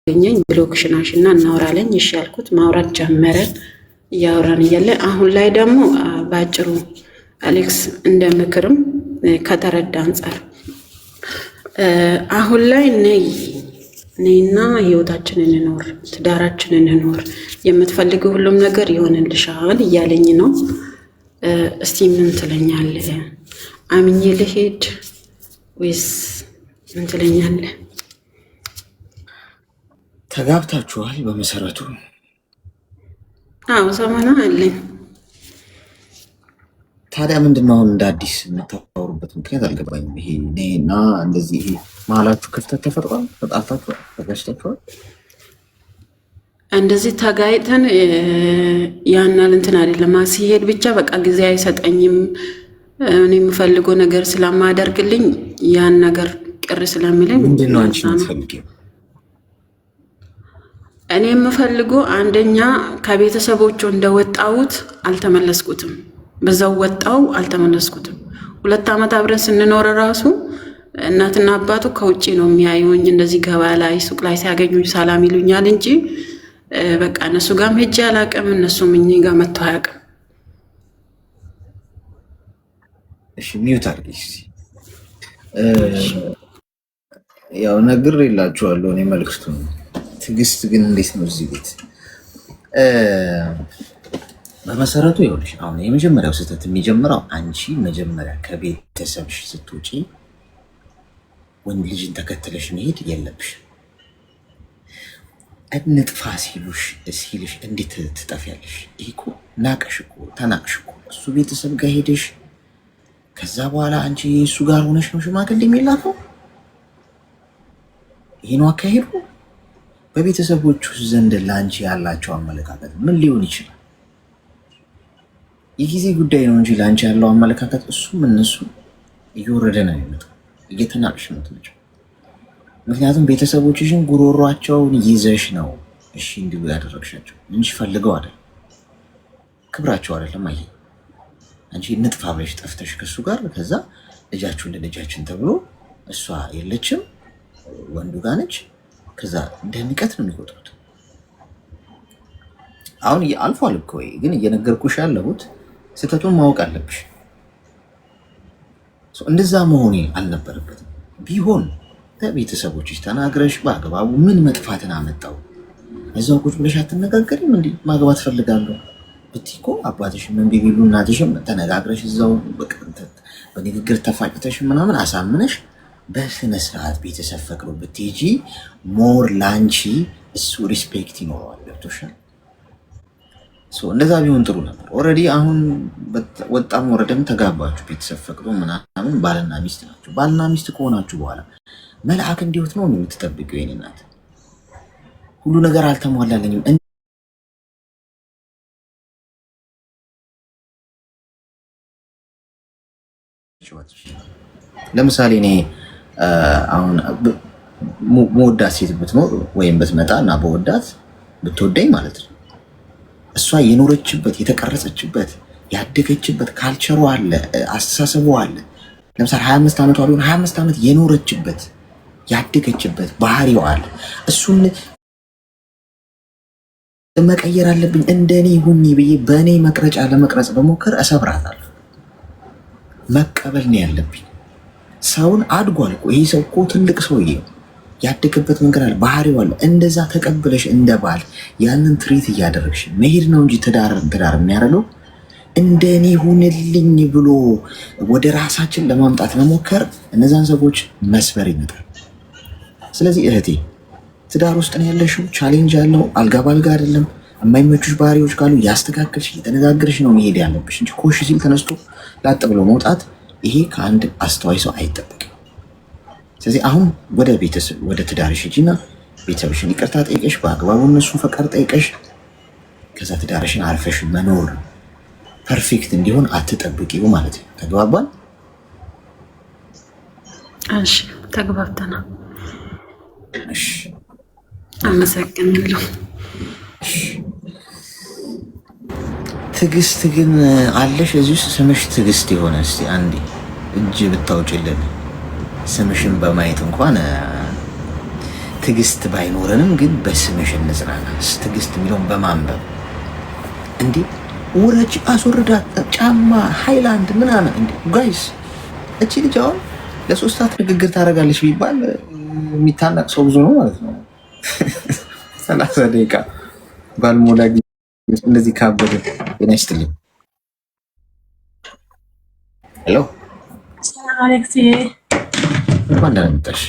ገኘኝ ብሎክሽናሽና እናወራለኝ። እሺ ያልኩት ማውራት ጀመረን። እያወራን እያለ አሁን ላይ ደግሞ ባጭሩ አሌክስ እንደምክርም ከተረዳ አንጻር አሁን ላይ ነይና ህይወታችንን እንኖር፣ ትዳራችንን እንኖር፣ የምትፈልገው ሁሉም ነገር ይሆንልሻል እያለኝ ነው። እስቲ ምን ትለኛለህ? አምኜ ልሄድ ወይስ ምን ትለኛለህ? ተጋብታችኋል በመሰረቱ? አዎ ሰማና አለኝ። ታዲያ ምንድነው አሁን እንደ አዲስ የምታወሩበት ምክንያት አልገባኝም። ይሄ እኔና እንደዚህ ይሄ መሀላችሁ ክፍተት ተፈጥሯል? ተጣልታችኋል? ተጋጭታችኋል? እንደዚህ ተጋይተን ያናል እንትን አይደለም። ሲሄድ ብቻ በቃ ጊዜ አይሰጠኝም። እኔ የምፈልገው ነገር ስለማደርግልኝ ያን ነገር ቅር ስለሚለኝ ምንድነው አንቺ የምትፈልጊው? እኔ የምፈልገው አንደኛ ከቤተሰቦቹ እንደወጣሁት አልተመለስኩትም። በዛው ወጣው አልተመለስኩትም። 2 ዓመት አብረን ስንኖር ራሱ እናትና አባቱ ከውጪ ነው የሚያዩኝ። እንደዚህ ገበያ ላይ ሱቅ ላይ ሲያገኙኝ ሰላም ይሉኛል እንጂ በቃ እነሱ ጋርም ሄጄ አላውቅም፣ እነሱም እኔ ጋር መጥተው አያውቅም። እሺ ሚውት አድርጊ። ያው ነግሬላችኋለሁ እኔ መልዕክቱ ነው። ትዕግስት ግን እንዴት ነው እዚህ ቤት? በመሰረቱ ይኸውልሽ አሁን የመጀመሪያው ስህተት የሚጀምረው አንቺ መጀመሪያ ከቤተሰብሽ ስትውጪ ወንድ ልጅን ተከትለሽ መሄድ የለብሽ። እንጥፋ ሲልሽ እንዴት ትጠፊያለሽ? ይህ እኮ ናቀሽ እኮ ተናቅሽ እኮ። እሱ ቤተሰብ ጋር ሄደሽ ከዛ በኋላ አንቺ እሱ ጋር ሆነሽ ነው ሽማግሌ የሚላከው? ይህ ነው አካሄዱ? በቤተሰቦቹ ዘንድ ለአንቺ ያላቸው አመለካከት ምን ሊሆን ይችላል? የጊዜ ጉዳይ ነው እንጂ ለአንቺ ያለው አመለካከት እሱም እነሱ እየወረደ ነው የሚመጣው። እየተናቅሽ ነው የምትመጪው። ምክንያቱም ቤተሰቦችሽን ጉሮሯቸውን ይዘሽ ነው እሺ እንዲሁ ያደረግሻቸው እንጂ ፈልገው አይደለም፣ ክብራቸው አይደለም። አየህ አንቺ እንጥፋ ብለሽ ጠፍተሽ ከሱ ጋር ከዛ ልጃችሁን ለልጃችን ተብሎ እሷ የለችም ወንዱ ጋር ነች። ከዛ እንደ ንቀት ነው የሚቆጥሩት። አሁን አልፏል እኮ ግን እየነገርኩሽ ያለሁት ስህተቱን ማወቅ አለብሽ። እንደዛ መሆኔ አልነበረበትም። ቢሆን ከቤተሰቦችሽ ተናግረሽ በአግባቡ ምን መጥፋትን አመጣው? እዛው ቁጭ ብለሽ አትነጋገሪም? እንዲ ማግባት ፈልጋለሁ ብትይ እኮ አባትሽም እምቢ ቢሉ እናትሽም ተነጋግረሽ እዛው በንግግር ተፋጭተሽ ምናምን አሳምነሽ በስነ ስርዓት ቤተሰብ ፈቅዶ ብትሄጂ ሞር ላንቺ እሱ ሪስፔክት ይኖረዋል። ገብቶሻል? እንደዛ ቢሆን ጥሩ ነበር። ኦልሬዲ አሁን ወጣም ወረደም ተጋባችሁ፣ ቤተሰብ ፈቅዶ ምናምን ባልና ሚስት ናቸው። ባልና ሚስት ከሆናችሁ በኋላ መልአክ እንዲወት ነው የምትጠብቂው? የኔ እናት ሁሉ ነገር አልተሟላለኝም። ለምሳሌ እኔ አሁን መወዳት ሴት ብትኖር ወይም ብትመጣ እና በወዳት ብትወደኝ ማለት ነው እሷ የኖረችበት የተቀረጸችበት ያደገችበት ካልቸሩ አለ፣ አስተሳሰቡ አለ። ለምሳሌ 25 ዓመቷ ቢሆን 25 ዓመት የኖረችበት ያደገችበት ባህሪው አለ። እሱን መቀየር አለብኝ። እንደኔ ሁኚ ብዬ በእኔ መቅረጫ ለመቅረጽ በሞከር እሰብራታለሁ። መቀበል ነው ያለብኝ። ሰውን አድጓል እኮ ይሄ ሰው እኮ ትልቅ ሰውዬ ያደገበት መንገድ አለ፣ ባህሪው አለ። እንደዛ ተቀብለሽ እንደ ባል ያንን ትሪት እያደረግሽ መሄድ ነው እንጂ ትዳር የሚያደርገው እንደኔ ሁንልኝ ብሎ ወደ ራሳችን ለማምጣት መሞከር እነዛን ሰዎች መስበር ይመጣል። ስለዚህ እህቴ ትዳር ውስጥ ነው ያለሽው፣ ቻሌንጅ ያለው አልጋ ባልጋ አይደለም። የማይመቹሽ ባህሪዎች ካሉ ያስተካከልሽ እየተነጋገርሽ ነው መሄድ ያለብሽ እንጂ ኮሽ ሲል ተነስቶ ላጥ ብሎ መውጣት ይሄ ከአንድ አስተዋይ ሰው አይጠበቅም። ስለዚህ አሁን ወደ ትዳርሽ ሂጂና ቤተሰብሽን ይቅርታ ጠይቀሽ በአግባቡ እነሱን ፈቃድ ጠይቀሽ ከዛ ትዳርሽን አርፈሽ መኖር ፐርፌክት እንዲሆን አትጠብቂው ማለት ነው። ተግባባን? እሺ ተግባብተናል። እሺ አመሰግናለሁ። ትዕግስት ግን አለሽ እዚህ ውስጥ ስምሽ ትዕግስት የሆነ እስቲ አንዴ እጅ ብታውጭልን ስምሽን በማየት እንኳን ትዕግስት ባይኖረንም ግን በስምሽ እንጽናና። ትዕግስት የሚለውን በማንበብ እንዴ ውረጅ፣ አስወርዳት፣ ጫማ፣ ሃይላንድ ምናምን እንዴ ጋይስ። እቺ ልጅ አሁን ለ3 ሰዓት ንግግር ታደርጋለች ቢባል የሚታነቅ ሰው ብዙ ነው ማለት ነው። 30 ደቂቃ ባልሞላ እንደዚህ ካበደ ጤና ይስጥልኝ። ሄሎ ሰላም አሌክስ፣ እንኳን ደህና መጣሽ።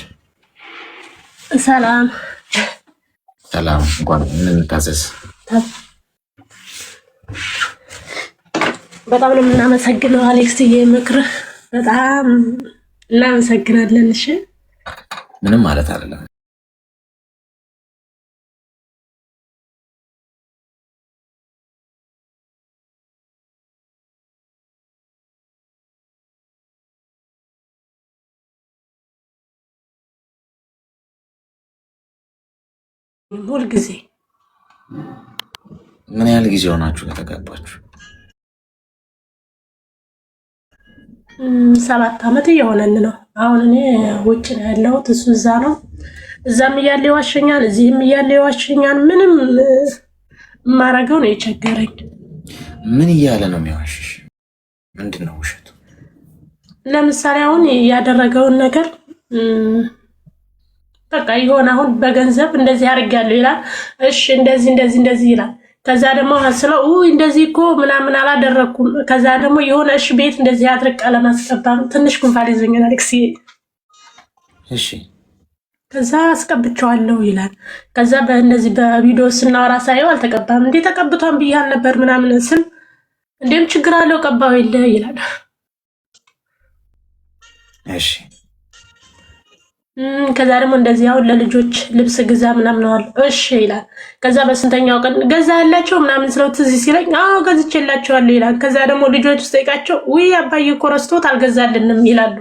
ሰላም ሰላም። እንኳን እንታዘዝ። በጣም ነው የምናመሰግነው አሌክስዬ፣ ምክርህ በጣም እናመሰግናለን። እሺ ምንም ማለት አይደለም። ሁልጊዜ ምን ያህል ጊዜ ሆናችሁ ከተጋባችሁ? 7 ዓመት እየሆነን ነው። አሁን እኔ ውጭ ነው ያለሁት፣ እሱ እዛ ነው። እዛም እያለ ይዋሸኛል፣ እዚህም እያለ ይዋሸኛል። ምንም የማረገው ነው የቸገረኝ። ምን እያለ ነው የሚዋሽሽ? ምንድን ነው ውሸቱ? ለምሳሌ አሁን ያደረገውን ነገር በቃ ይሆን አሁን በገንዘብ እንደዚህ አድርጌያለሁ ይላል። እሺ እንደዚህ እንደዚህ እንደዚህ ይላል። ከዛ ደግሞ ስለው እንደዚህ እኮ ምናምን አላደረኩም። ከዛ ደግሞ የሆነ እሺ ቤት እንደዚህ አድርግ ቀለም አስቀባም። ትንሽ ጉንፋን ይዞኛል አሌክስ። እሺ ከዛ አስቀብቸዋለሁ ይላል። ከዛ በእነዚህ በቪዲዮ ስናወራ ሳየው አልተቀባም። እንዴ ተቀብቷን ብያል ነበር ምናምን ስል እንዴም ችግር አለው ቀባው የለ ይላል። እሺ ከዛ ደግሞ እንደዚህ አሁን ለልጆች ልብስ ግዛ ምናምን ነው። እሺ ይላል። ከዛ በስንተኛው ቀን ገዛ ያላቸው ምናምን ስለው ትዝ ሲለኝ አዎ ገዝቼላቸዋለሁ ይላል። ከዛ ደግሞ ልጆች ስጠይቃቸው ውይ አባዬ እኮ ረስቶት አልገዛልንም ይላሉ።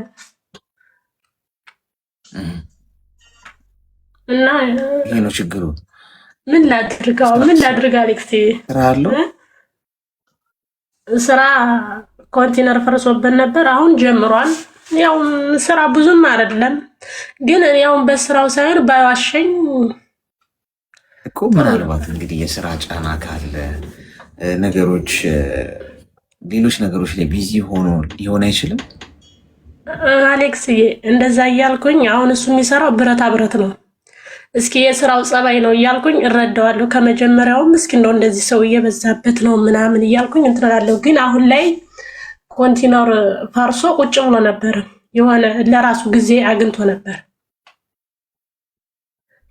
እና ይሄ ነው ችግሩ። ምን ላድርጋው? ምን ላድርግ አሌክስ? ስራ አለው። ስራ ኮንቴነር ፈርሶበት ነበር፣ አሁን ጀምሯል። ያው ስራ ብዙም አይደለም ግን ያው በስራው ሳይሆን ባይዋሸኝ እኮ ምናልባት እንግዲህ የስራ ጫና ካለ ነገሮች ሌሎች ነገሮች ላይ ቢዚ ሆኖ ሊሆን አይችልም። አሌክስዬ እንደዛ እያልኩኝ አሁን እሱ የሚሰራው ብረታ ብረት ነው። እስኪ የስራው ጸባይ ነው እያልኩኝ እረዳዋለሁ። ከመጀመሪያውም እስኪ እንደው እንደዚህ ሰው እየበዛበት ነው ምናምን እያልኩኝ እንትላለሁ። ግን አሁን ላይ ኮንቲነር ፈርሶ ቁጭ ብሎ ነበር። የሆነ ለራሱ ጊዜ አግኝቶ ነበር።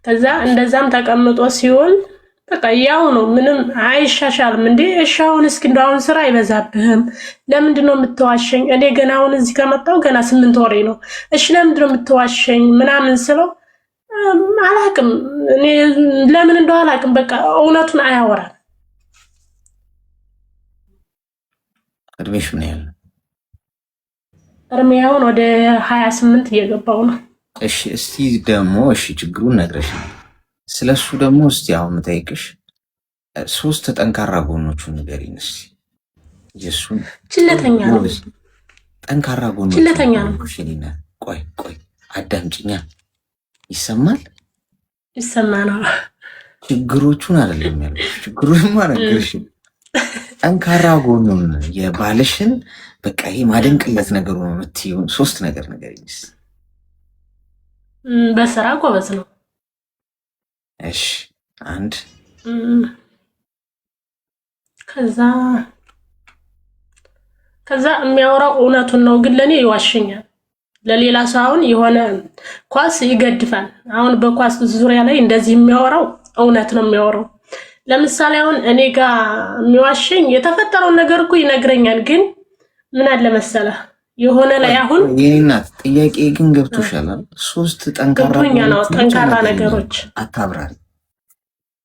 ከዛ እንደዛም ተቀምጦ ሲሆን በቃ ያው ነው፣ ምንም አይሻሻልም። እንዴ እሺ አሁን እስኪ እንደው አሁን ስራ አይበዛብህም? ለምንድን ነው የምትዋሸኝ? እኔ ገና አሁን እዚህ ከመጣሁ ገና 8 ወሬ ነው። እሺ ለምንድን ነው የምትዋሸኝ ምናምን ስለው አላቅም፣ እኔ ለምን እንደው አላቅም። በቃ እውነቱን አያወራም። እድሜሽ ምን ያህል? እርሜያውን ወደ 28 እየገባው ነው። እሺ እስቲ ደግሞ እሺ ችግሩን ነግረሽኝ፣ ስለሱ ደግሞ እስቲ አሁን የምጠይቅሽ 3 ጠንካራ ጎኖቹን ንገሪኝ እስቲ። የሱን ችለተኛ ነው። ጠንካራ ጎኖቹ ችለተኛ ነው። ቆይ አዳምጪኛ። ይሰማል? ይሰማናል። ችግሮቹን አይደለም ያልኩሽ፣ ችግሩን ማነገርሽ ጠንካራ ጎኑን የባልሽን በቃ ይሄ ማደንቅለት ነገሩ ነው የምትይው 3 ነገር ንገሪኝ። በስራ ጎበዝ ነው። እሺ 1 ከዛ የሚያወራው እውነቱን ነው፣ ግን ለኔ ይዋሽኛል። ለሌላ ሰው አሁን የሆነ ኳስ ይገድፋል። አሁን በኳስ ዙሪያ ላይ እንደዚህ የሚያወራው እውነት ነው የሚያወራው። ለምሳሌ አሁን እኔ ጋር የሚዋሽኝ የተፈጠረውን ነገር እኮ ይነግረኛል። ግን ምን አለ መሰለህ የሆነ ላይ አሁን የኔናት ጥያቄ ግን ገብቶሻል። 3 ጠንካራ ነገሮች አታብራሪ።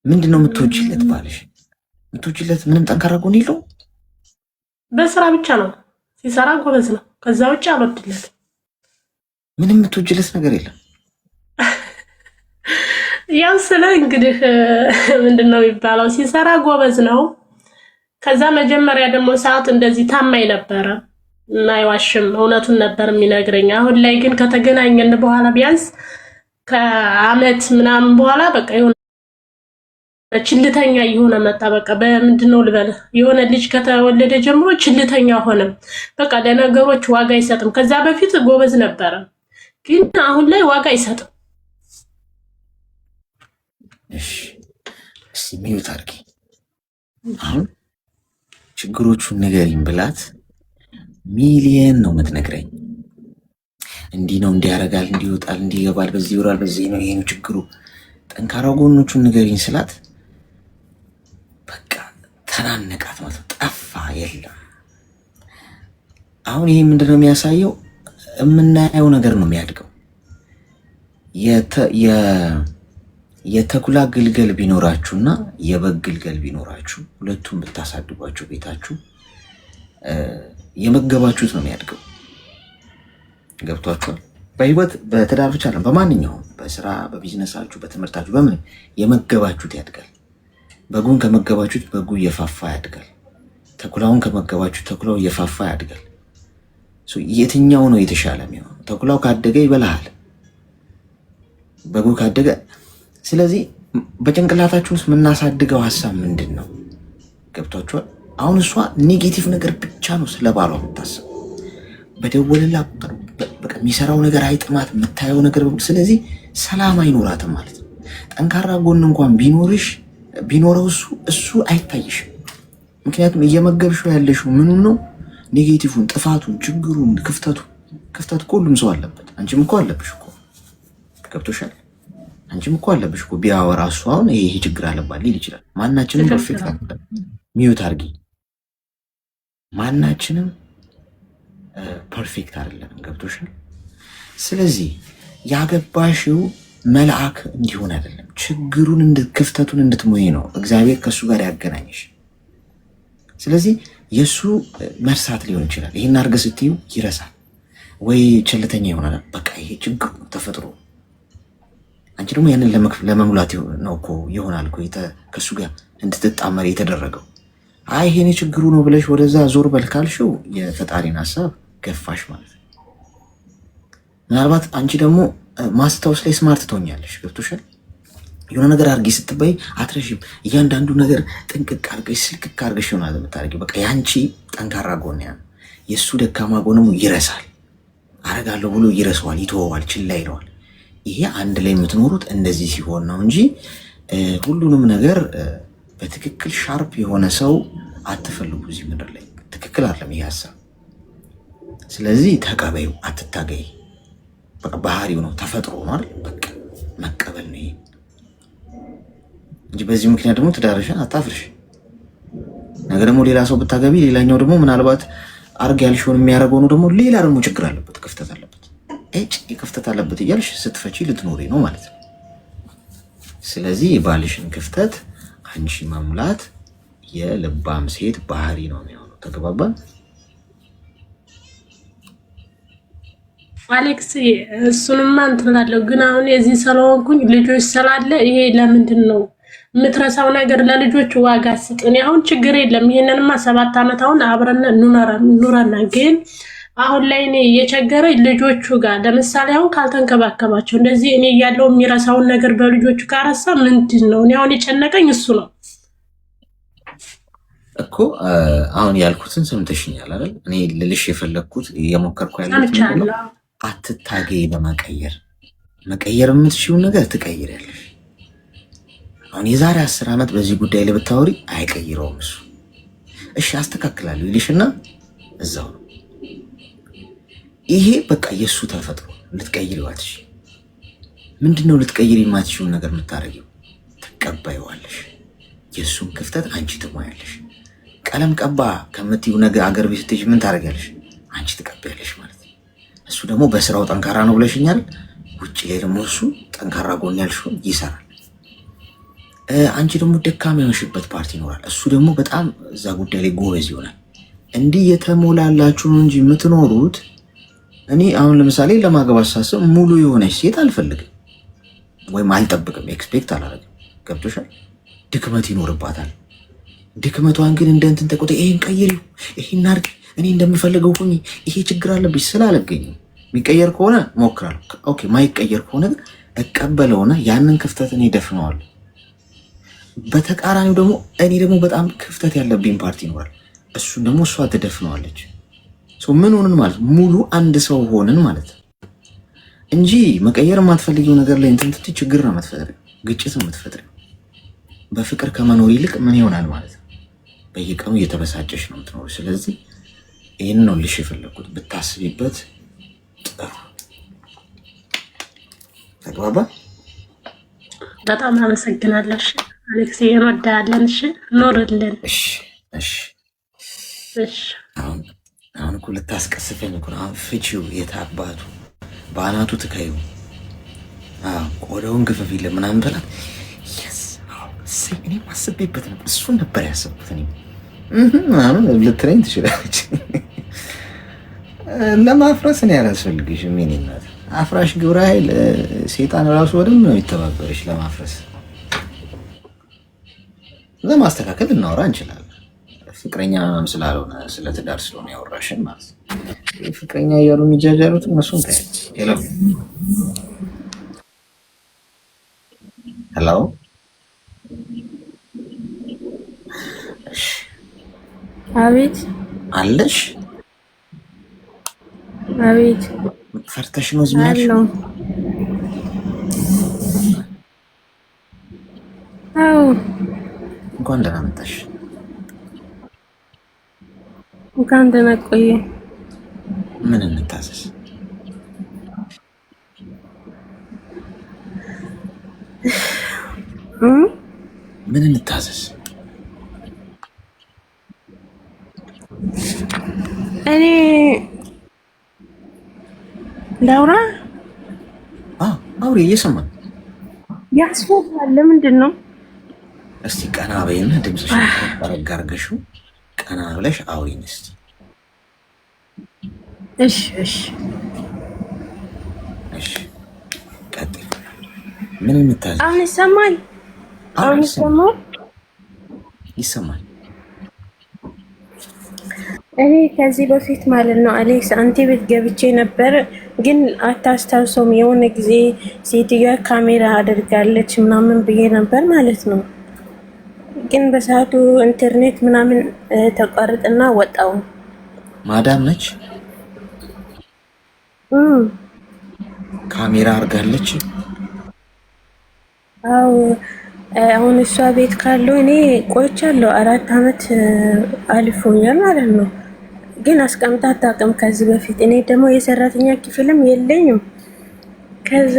ምንድነው የምትወጂለት ባልሽ? የምትወጂለት ምንም ጠንካራ ጎን የለው። በስራ ብቻ ነው ሲሰራ ጎበዝ ነው። ከዛ ውጭ አልወድለት። ምንም የምትወጂለት ነገር የለም። ያው ስለ እንግዲህ ምንድነው የሚባለው ሲሰራ ጎበዝ ነው። ከዛ መጀመሪያ ደግሞ ሰዓት እንደዚህ ታማኝ ነበረ እና አይዋሽም፣ እውነቱን ነበር የሚነግረኝ። አሁን ላይ ግን ከተገናኘን በኋላ ቢያንስ ከአመት ምናምን በኋላ በቃ የሆነ ችልተኛ የሆነ መጣ። በቃ በምንድነው ልበል የሆነ ልጅ ከተወለደ ጀምሮ ችልተኛ ሆነ። በቃ ለነገሮች ዋጋ አይሰጥም። ከዛ በፊት ጎበዝ ነበረ፣ ግን አሁን ላይ ዋጋ አይሰጥም። እሺ ሚዩት አድርጊ። አሁን ችግሮቹን ንገሪኝ ብላት ሚሊየን ነው የምትነግረኝ። እንዲህ ነው እንዲያረጋል፣ እንዲወጣል፣ እንዲገባል፣ በዚህ ይወራል፣ በዚህ ነው ይሄ ነው ችግሩ፣ ጠንካራ ጎኖቹን ንገሪኝ ስላት በቃ ተናነቃት ማለት ነው። ጠፋ የለም። አሁን ይሄ ምንድነው የሚያሳየው? የምናየው ነገር ነው የሚያድገው። የተኩላ ግልገል ቢኖራችሁና የበግ ግልገል ቢኖራችሁ ሁለቱም ብታሳድጓቸው ቤታችሁ የመገባችሁት ነው የሚያድገው። ገብቷችኋል? በህይወት በትዳር ብቻ አይደለም፣ በማንኛውም በስራ በቢዝነሳችሁ በትምህርታችሁ በምን የመገባችሁት ያድጋል። በጉን ከመገባችሁት በጉ እየፋፋ ያድጋል። ተኩላውን ከመገባችሁት ተኩላው እየፋፋ ያድጋል። የትኛው ነው የተሻለ የሚሆነው? ተኩላው ካደገ ይበላሃል፣ በጉ ካደገ። ስለዚህ በጭንቅላታችሁ ውስጥ የምናሳድገው ሀሳብ ምንድን ነው? ገብቷችኋል? አሁን እሷ ኔጌቲቭ ነገር ብቻ ነው ስለ ባሏ የምታስበው። በደወለላ በቃ የሚሰራው ነገር አይጥማት፣ የምታየው ነገር። ስለዚህ ሰላም አይኖራትም ማለት ነው። ጠንካራ ጎን እንኳን ቢኖረው እሱ አይታይሽም። ምክንያቱም እየመገብሽው ያለሽው ምኑን ነው? ኔጌቲቭን፣ ጥፋቱን፣ ችግሩን፣ ክፍተቱ ሁሉም ሰው አለበት። አንቺም እኮ አለብሽ እኮ። ገብቶሻል? አንቺም እኮ አለብሽ እኮ። ቢያወራ እሱ አሁን ይሄ ችግር አለባት ሊል ይችላል። ማናችንም ፐርፌክት አይደለም። ሚዩት አድርጊ። ማናችንም ፐርፌክት አይደለም። ገብቶሻል? ስለዚህ ያገባሽው መልአክ እንዲሆን አይደለም፣ ችግሩን ክፍተቱን እንድትሞይ ነው እግዚአብሔር ከእሱ ጋር ያገናኝሽ። ስለዚህ የእሱ መርሳት ሊሆን ይችላል። ይህን አድርገህ ስትዩ ይረሳል ወይ ችልተኛ ይሆናል። በቃ ይሄ ችግር ነው ተፈጥሮ። አንቺ ደግሞ ያንን ለመሙላት ነው እኮ ይሆናል እኮ ከእሱ ጋር እንድትጣመር የተደረገው። አይ ይሄኔ ችግሩ ነው ብለሽ ወደዛ ዞር በል ካልሽው የፈጣሪን ሀሳብ ገፋሽ ማለት ነው። ምናልባት አንቺ ደግሞ ማስታወስ ላይ ስማርት ትሆኛለሽ። ገብቶሻል? የሆነ ነገር አድርጊ ስትባይ አትረሽም። እያንዳንዱ ነገር ጥንቅቅ አድርገሽ ስልክክ አድርገሽ ይሆናል የምታደርጊው። በቃ ያንቺ ጠንካራ ጎን ያ፣ የእሱ ደካማ ጎን ይረሳል። አረጋለሁ ብሎ ይረሳዋል፣ ይተወዋል፣ ችላ ይለዋል። ይሄ አንድ ላይ የምትኖሩት እንደዚህ ሲሆን ነው እንጂ ሁሉንም ነገር በትክክል ሻርፕ የሆነ ሰው አትፈልጉ እዚህ ምድር ላይ። ትክክል አይደለም ይሄ ሀሳብ። ስለዚህ ተቀበዩ፣ አትታገይ። በቃ ባህሪው ነው፣ ተፈጥሮ ነው አይደል? በቃ መቀበል ነው ይሄ እንጂ በዚህ ምክንያት ደግሞ ትዳርሽን አታፍርሽ። ነገ ደግሞ ሌላ ሰው ብታገቢ ሌላኛው ደግሞ ምናልባት አርግ ያልሽውን የሚያደርገው ነው ደግሞ ሌላ ደግሞ ችግር አለበት፣ ክፍተት አለበት፣ ክፍተት አለበት እያልሽ ስትፈቺ ልትኖሪ ነው ማለት ነው። ስለዚህ የባልሽን ክፍተት አንቺ መሙላት የልባም ሴት ባህሪ ነው የሚሆነው። ተግባባን? አሌክስ እሱንማ እንትን እላለሁ፣ ግን አሁን የዚህ ስለሆንኩኝ ልጆች ስላለ ይሄ ለምንድን ነው የምትረሳው ነገር? ለልጆች ዋጋ ስጥ። እኔ አሁን ችግር የለም ይሄንንማ 7 ዓመት አሁን አብረን ኑረና፣ ግን አሁን ላይ እኔ የቸገረኝ ልጆቹ ጋር ለምሳሌ አሁን ካልተንከባከባቸው እንደዚህ እኔ ያለው የሚረሳውን ነገር በልጆቹ ካረሳ ምንድን ነው? እኔ አሁን የጨነቀኝ እሱ ነው እኮ። አሁን ያልኩትን ሰምተሽኛል አይደል? እኔ ልልሽ የፈለግኩት እየሞከርኩ ያለሁት አትታገይ በመቀየር መቀየር የምትሽውን ነገር ትቀይሪያለሽ። አሁን የዛሬ 10 ዓመት በዚህ ጉዳይ ላይ ብታወሪ አይቀይረውም እሱ። እሺ አስተካክላለሁ ይልሽና እዛው ነው። ይሄ በቃ የእሱ ተፈጥሮ ልትቀይሪው አትሽ። ምንድነው ልትቀይሪ የማትሽውን ነገር የምታደርጊው? ትቀባይዋለሽ። የእሱን ክፍተት አንቺ ትሞያለሽ። ቀለም ቀባ ከምትይው ነገር አገር ቤት ስትሄጂ ምን ታደርጊያለሽ? አንቺ ትቀባያለሽ ማለት ነው። እሱ ደግሞ በስራው ጠንካራ ነው ብለሽኛል። ውጭ ላይ ደግሞ እሱ ጠንካራ ጎን ያልሽውን ይሰራል። አንቺ ደግሞ ደካማ የሆንሽበት ፓርቲ ይኖራል። እሱ ደግሞ በጣም እዛ ጉዳይ ላይ ጎበዝ ይሆናል። እንዲህ የተሞላላችሁ ነው እንጂ የምትኖሩት። እኔ አሁን ለምሳሌ ለማግባት ሳስብ ሙሉ የሆነች ሴት አልፈልግም ወይም አልጠብቅም፣ ኤክስፔክት አላደርግም። ገብቶሻል? ድክመት ይኖርባታል። ድክመቷን ግን እንደ እንትን ተቆጣ፣ ይሄን ቀይሪው፣ ይሄን አድርጊ፣ እኔ እንደምፈልገው ሁኚ፣ ይሄ ችግር አለብሽ ስላለገኝ የሚቀየር ከሆነ ሞክራለሁ። ኦኬ፣ ማይቀየር ከሆነ ግን እቀበለውና ያንን ክፍተት እኔ ደፍነዋለሁ። በተቃራኒው ደግሞ እኔ ደግሞ በጣም ክፍተት ያለብኝ ፓርቲ ይኖራል። እሱን ደግሞ እሷ ትደፍነዋለች። ምን ሆንን ማለት ሙሉ አንድ ሰው ሆንን ማለት እንጂ መቀየር የማትፈልጊው ነገር ላይ እንትን ትች ችግር ነው የምትፈጥሪው፣ ግጭት ነው የምትፈጥሪው። በፍቅር ከመኖር ይልቅ ምን ይሆናል ማለት ነው በየቀኑ እየተበሳጨሽ ነው የምትኖሩ። ስለዚህ ይህን ነው ልሽ የፈለግኩት ብታስቢበት ጥሩ። ተግባባ። በጣም አመሰግናለሁ። እሺ አሌክስ እንወዳለን። እሺ ኖርልን። እሺ እሺ እሺ። አሁን እኮ ልታስቀስፈኝ እኮ ነው። አሁን ፍቺው የታባቱ በአናቱ ትካዩ ቆዳውን ግፈፊለ ምናምን በላት። እኔም አስቤበት ነበር፣ እሱን ነበር ያሰብኩት። እኔ ምናምን ልትለኝ ትችላለች። ለማፍረስ እኔ አላስፈልግሽም። የእኔ እናት አፍራሽ ግብረ ኃይል ሴጣን ራሱ በደንብ ነው የሚተባበረች ለማፍረስ። ለማስተካከል እናወራ እንችላለን። ፍቅረኛ ምናምን ስላልሆነ ስለ ትዳር ስለሆነ ያወራሽን ማለት ነው። ፍቅረኛ እያሉ የሚጃጃሉት እነሱን ታይ። ሄሎ አቤት አለሽ? አቤት። ፈርተሽ ነው ዝም ያልሽ? አዎ። እንኳን ደህና መጣሽ። እንኳን ደህና ቆየ። ምን እንታዘዝ? ምን እንታዘዝ? እኔ ላውራ? አውሪ፣ እየሰማን ያስፈራል። ለምንድን ነው? እስቲ ቀና በይና ድምፅሽን ረጋ አድርገሽው ቀና ብለሽ አውሪኝ እስቲ። እሺ እሺ እሺ፣ ቀጥይ። ምን እንታዘዝ? አሁን ይሰማል? አሁን ይሰማል? ይሰማል። እኔ ከዚህ በፊት ማለት ነው አሌክስ አንተ ቤት ገብቼ ነበር፣ ግን አታስታውሰውም? የሆነ ጊዜ ሴትዮዋ ካሜራ አድርጋለች ምናምን ብዬ ነበር ማለት ነው። ግን በሰዓቱ ኢንተርኔት ምናምን ተቋርጥና ወጣው። ማዳም ነች ካሜራ አድርጋለች። አዎ አሁን እሷ ቤት ካለው እኔ ቆይቻለሁ፣ 4 አመት አልፎኛል ማለት ነው። ግን አስቀምጣ አታውቅም ከዚህ በፊት። እኔ ደግሞ የሰራተኛ ክፍልም የለኝም። ከዛ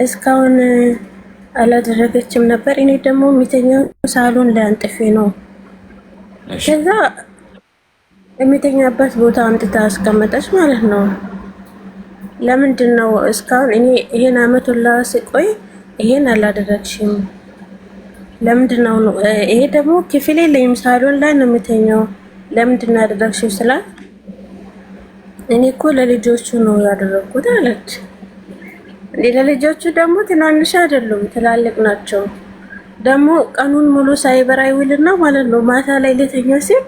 እስካሁን አላደረገችም ነበር። እኔ ደግሞ የሚተኛው ሳሎን ላይ አንጥፌ ነው። ከዛ የሚተኛበት ቦታ አምጥታ አስቀመጠች ማለት ነው። ለምንድን ነው እስካሁን እኔ ይሄን አመት ሁላ ስቆይ ይሄን አላደረግሽም? ለምንድን ነው? ይሄ ደግሞ ክፍል የለኝም ሳሎን ላይ ነው የሚተኛው። ለምንድን ነው ያደረግሽው ስላት እኔ እኮ ለልጆቹ ነው ያደረኩት አለች። ለልጆቹ ደግሞ ትናንሽ አይደሉም ትላልቅ ናቸው። ደግሞ ቀኑን ሙሉ ሳይበራ ይውልና ማለት ነው ማታ ላይ ልተኛ ሲል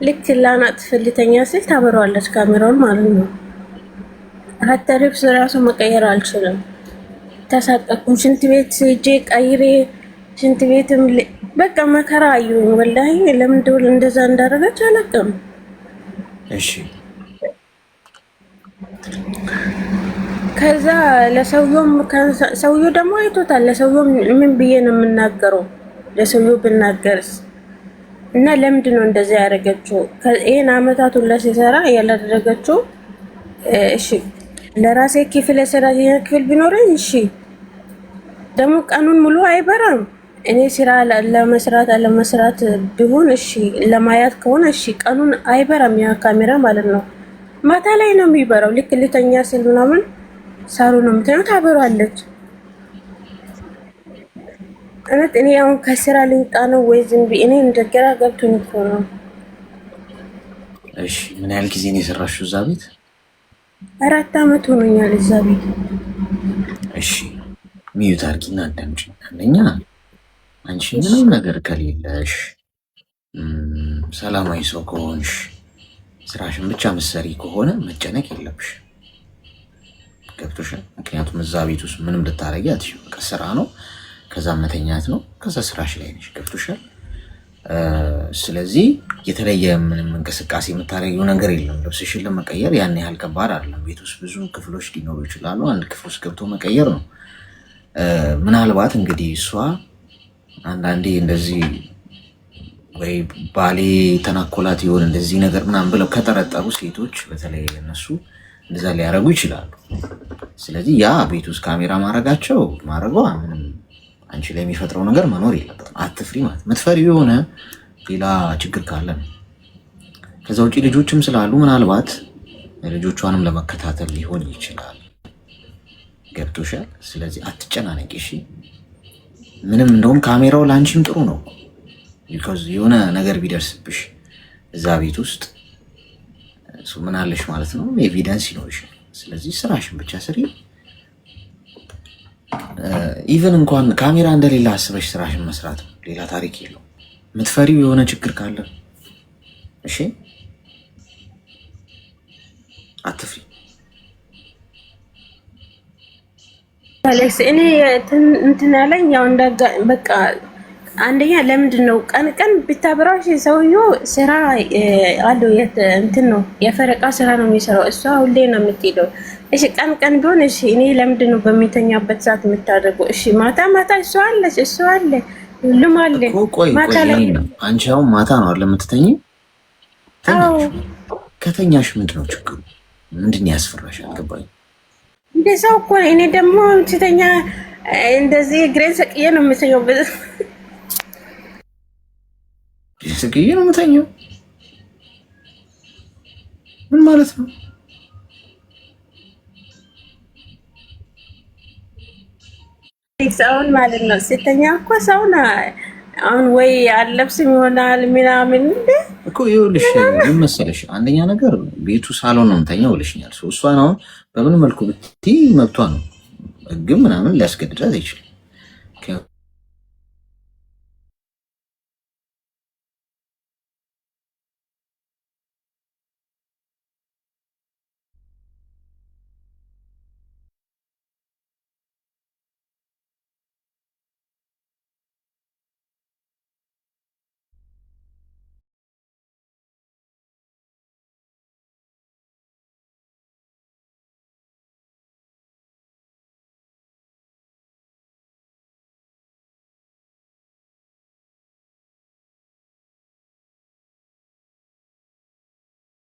ልክ ላናጥፍ ልተኛ ሲል ታበራዋለች ካሜራውን ማለት ነው። ሀታ ልብስ ራሱ መቀየር አልችልም። ተሳቀቅኩኝ። ሽንት ቤት ሄጄ ቀይሬ ሽንት ቤትም በቃ መከራ አየሁኝ። ወላሂ ለምን ደውል እንደዛ እንዳደረገች አላውቅም። እሺ ከዛ ሰውየው ደግሞ አይቶታል። ለሰውየው ምን ብዬ ነው የምናገረው? ለሰውየው ብናገርስ? እና ለምንድን ነው እንደዛ ያደረገችው? ይሄን አመታት ሁላ ሲሰራ ያላደረገችው እሺ ለራሴ ክፍል የሰራተኛ ክፍል ቢኖረኝ እሺ፣ ደግሞ ቀኑን ሙሉ አይበራም። እኔ ስራ ለመስራት አለመስራት ቢሆን እሺ፣ ለማያት ከሆነ እሺ፣ ቀኑን አይበራም ያ ካሜራ ማለት ነው። ማታ ላይ ነው የሚበራው። ልክ ልተኛ ስል ምናምን ሳሩ ነው የምትለው ታበራለች። እውነት እኔ አሁን ከስራ ልውጣ ነው ወይ ዝም ብዬ እኔ እንደገራ ገብቶኝ እኮ ነው። እሺ ምን ያህል ጊዜ ነው የሰራሽው እዛ ቤት? 4 አመት ሆኖኛል እዛ ቤት። እሺ ሚዩት አድርጊና አዳምጪኝ። አንደኛ አንቺ ምንም ነገር ከሌለሽ ሰላማዊ ሰው ከሆንሽ ስራሽን ብቻ ምሰሪ ከሆነ መጨነቅ የለብሽ። ገብቶሻል? ምክንያቱም እዛ ቤት ውስጥ ምንም ልታረጊ አትችይም። በቃ ስራ ነው፣ ከዛ መተኛት ነው፣ ከዛ ስራሽ ላይ ነሽ። ገብቶሻል? ስለዚህ የተለየ ምንም እንቅስቃሴ የምታደርጊው ነገር የለም። ልብስሽን ለመቀየር ያን ያህል ከባድ አይደለም። ቤት ውስጥ ብዙ ክፍሎች ሊኖሩ ይችላሉ። አንድ ክፍል ውስጥ ገብቶ መቀየር ነው። ምናልባት እንግዲህ እሷ አንዳንዴ እንደዚህ ወይ ባሌ ተናኮላት ይሆን እንደዚህ ነገር ምናምን ብለው ከጠረጠሩ ሴቶች በተለይ እነሱ እንደዛ ሊያደርጉ ይችላሉ። ስለዚህ ያ ቤት ውስጥ ካሜራ ማድረጓ ምንም አንቺ ላይ የሚፈጥረው ነገር መኖር የለበትም። አትፍሪ ማለት የምትፈሪው የሆነ ሌላ ችግር ካለ ነው። ከዛ ውጭ ልጆችም ስላሉ ምናልባት ልጆቿንም ለመከታተል ሊሆን ይችላል። ገብቶሻል? ስለዚህ አትጨናነቂ እሺ። ምንም እንደውም ካሜራው ለአንቺም ጥሩ ነው። ቢኮዝ የሆነ ነገር ቢደርስብሽ እዛ ቤት ውስጥ ምን አለሽ ማለት ነው፣ ኤቪደንስ ይኖርሽ። ስለዚህ ስራሽን ብቻ ስሪ። ኢቨን እንኳን ካሜራ እንደሌላ አስበሽ ስራሽን መስራት ነው፣ ሌላ ታሪክ የለው። የምትፈሪው የሆነ ችግር ካለ እሺ አትፍሪ። እኔ እንትን ያለኝ ያው በቃ አንደኛ ለምንድን ነው ቀን ቀን ብታብራሽ ሰውዬው ስራ አለው እንትን ነው የፈረቃ ስራ ነው የሚሰራው። እሷ ሁሌ ነው የምትሄደው። እሺ ቀን ቀን ቢሆን እሺ፣ እኔ ለምንድን ነው በሚተኛበት ሰዓት የምታደርገው? እሺ ማታ ማታ እሷ አለች፣ እሷ አለ፣ ሁሉም አለ። ማታ ላይ አንቺ አሁን ማታ ነው አይደል የምትተኚው? ከተኛሽ ምንድን ነው ችግሩ? ምንድን ያስፈራሽ? አልገባኝም። እንደ ሰው እኮ እኔ ደግሞ ስተኛ እንደዚህ እግሬን ሰቅዬ ነው የምተኛው። ሰቅዬ ነው የምተኛው ምን ማለት ነው? ሰውን ማለት ነው ስተኛ እኮ ሰውን አሁን ወይ አለብስም ይሆናል ምናምን እኮ ይኸውልሽ፣ ምን መሰለሽ፣ አንደኛ ነገር ቤቱ ሳሎን ነው የምተኛው ብለሽኛል። እሷን አሁን በምን መልኩ ብትይ መብቷ ነው፣ ህግም ምናምን ሊያስገድዳት አይችልም።